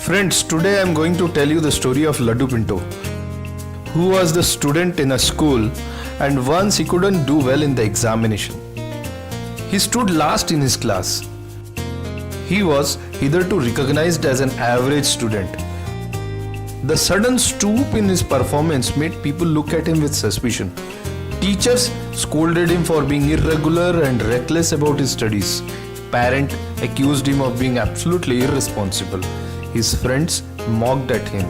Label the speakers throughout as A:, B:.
A: Friends, today I am going to tell you the story of Laddu Pinto, who was the student in a school and once he couldn't do well in the examination. He stood last in his class. He was hitherto recognized as an average student. The sudden stoop in his performance made people look at him with suspicion. Teachers scolded him for being irregular and reckless about his studies. Parents accused him of being absolutely irresponsible. His friends mocked at him.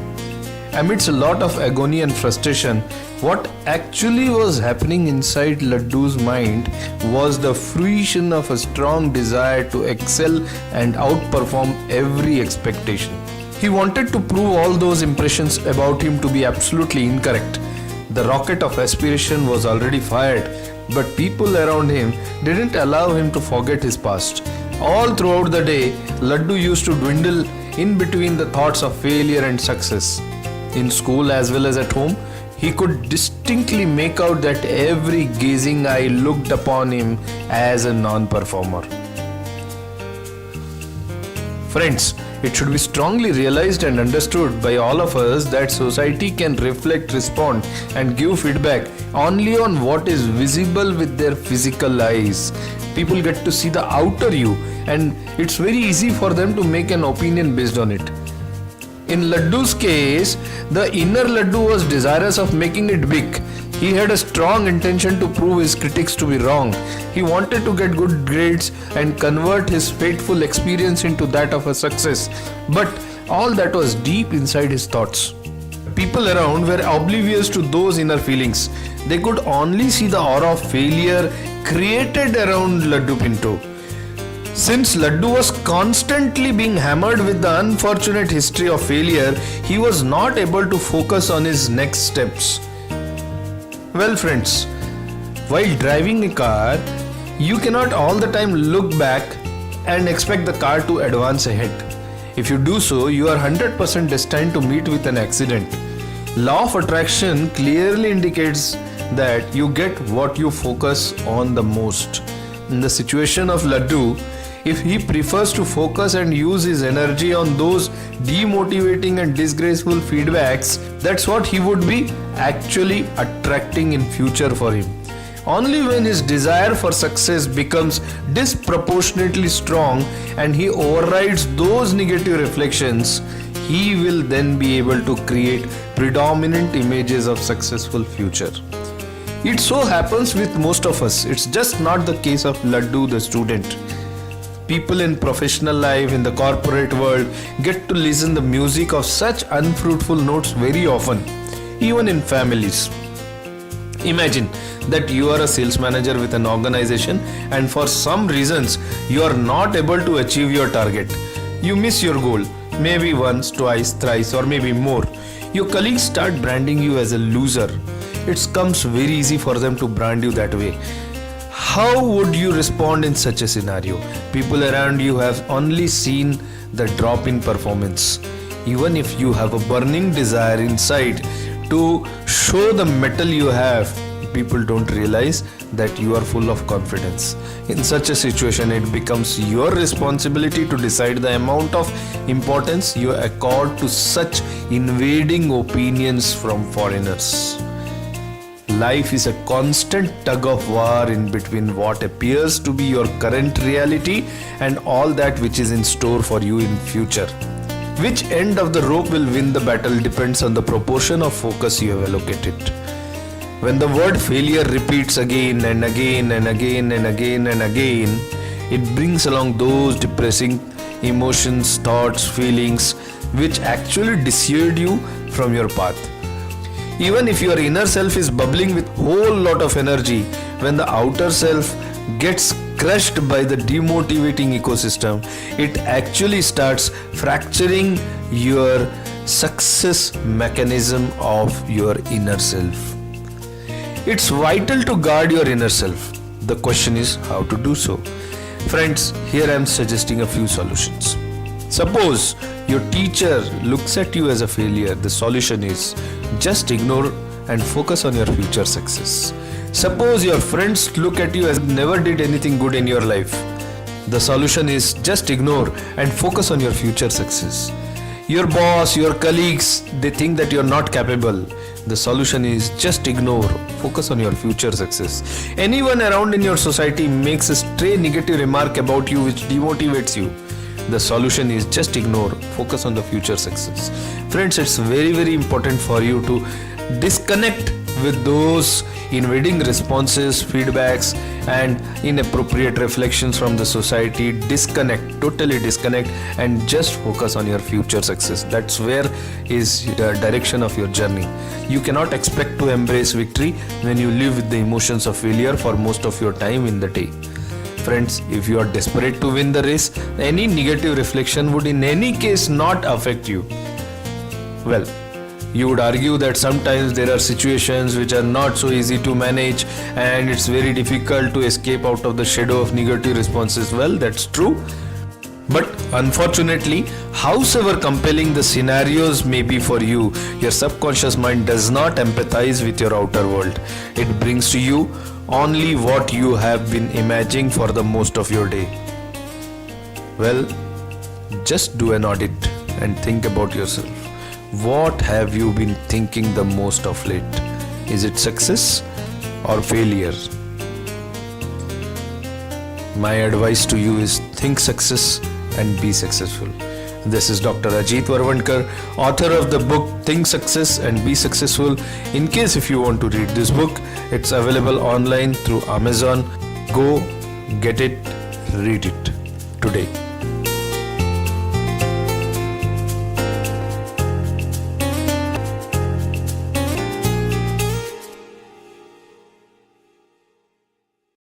A: Amidst a lot of agony and frustration, what actually was happening inside Laddu's mind was the fruition of a strong desire to excel and outperform every expectation. He wanted to prove all those impressions about him to be absolutely incorrect. The rocket of aspiration was already fired, but people around him didn't allow him to forget his past. All throughout the day, Laddu used to dwindle in between the thoughts of failure and success. In school as well as at home, he could distinctly make out that every gazing eye looked upon him as a non-performer. Friends, it should be strongly realized and understood by all of us that society can reflect, respond and give feedback only on what is visible with their physical eyes. People get to see the outer you and it's very easy for them to make an opinion based on it. In Laddu's case, the inner Laddu was desirous of making it big. He had a strong intention to prove his critics to be wrong. He wanted to get good grades and convert his fateful experience into that of a success. But all that was deep inside his thoughts. People around were oblivious to those inner feelings. They could only see the aura of failure created around Laddu Pinto. Since Laddu was constantly being hammered with the unfortunate history of failure, he was not able to focus on his next steps. Well friends, while driving a car, you cannot all the time look back and expect the car to advance ahead. If you do so, you are 100% destined to meet with an accident. Law of attraction clearly indicates that you get what you focus on the most. In the situation of Laddu, if he prefers to focus and use his energy on those demotivating and disgraceful feedbacks, that's what he would be actually attracting in future for him. Only when his desire for success becomes disproportionately strong and he overrides those negative reflections, he will then be able to create predominant images of successful future. It so happens with most of us. It's just not the case of Laddu the student. People in professional life, in the corporate world, get to listen the music of such unfruitful notes very often, even in families. Imagine that you are a sales manager with an organization and for some reasons you are not able to achieve your target. You miss your goal, maybe once, twice, thrice or maybe more. Your colleagues start branding you as a loser. It comes very easy for them to brand you that way. How would you respond in such a scenario? People around you have only seen the drop in performance. Even if you have a burning desire inside to show the metal you have, people don't realize that you are full of confidence. In such a situation, it becomes your responsibility to decide the amount of importance you accord to such invading opinions from foreigners. Life is a constant tug of war in between what appears to be your current reality and all that which is in store for you in future. Which end of the rope will win the battle depends on the proportion of focus you have allocated. When the word failure repeats again and again and again and again and again, it brings along those depressing emotions, thoughts, feelings which actually dissuade you from your path. Even if your inner self is bubbling with whole lot of energy, when the outer self gets crushed by the demotivating ecosystem, it actually starts fracturing your success mechanism of your inner self. It's vital to guard your inner self. The question is how to do so. Friends, here I am suggesting a few solutions. Suppose your teacher looks at you as a failure. The solution is just ignore and focus on your future success. Suppose your friends look at you as never did anything good in your life. The solution is just ignore and focus on your future success. Your boss, your colleagues, they think that you're not capable. The solution is just ignore. Focus on your future success. Anyone around in your society makes a stray negative remark about you which demotivates you. The solution is just ignore. Focus on the future success. Friends, it's very, very important for you to disconnect with those invading responses, feedbacks, and inappropriate reflections from the society. Disconnect, totally disconnect, and just focus on your future success. That's where is the direction of your journey. You cannot expect to embrace victory when you live with the emotions of failure for most of your time in the day. Friends, if you are desperate to win the race, any negative reflection would in any case not affect you. Well, you would argue that sometimes there are situations which are not so easy to manage and it's very difficult to escape out of the shadow of negative responses. Well, that's true. But unfortunately, howsoever compelling the scenarios may be for you, your subconscious mind does not empathize with your outer world. It brings to you only what you have been imagining for the most of your day. Well, just do an audit and think about yourself. What have you been thinking the most of late? Is it success or failure? My advice to you is think success and be successful. This is Dr. Ajit Varwandkar, author of the book Think Success and Be Successful. In case if you want to read this book, it's available online through Amazon. Go get it, read it today.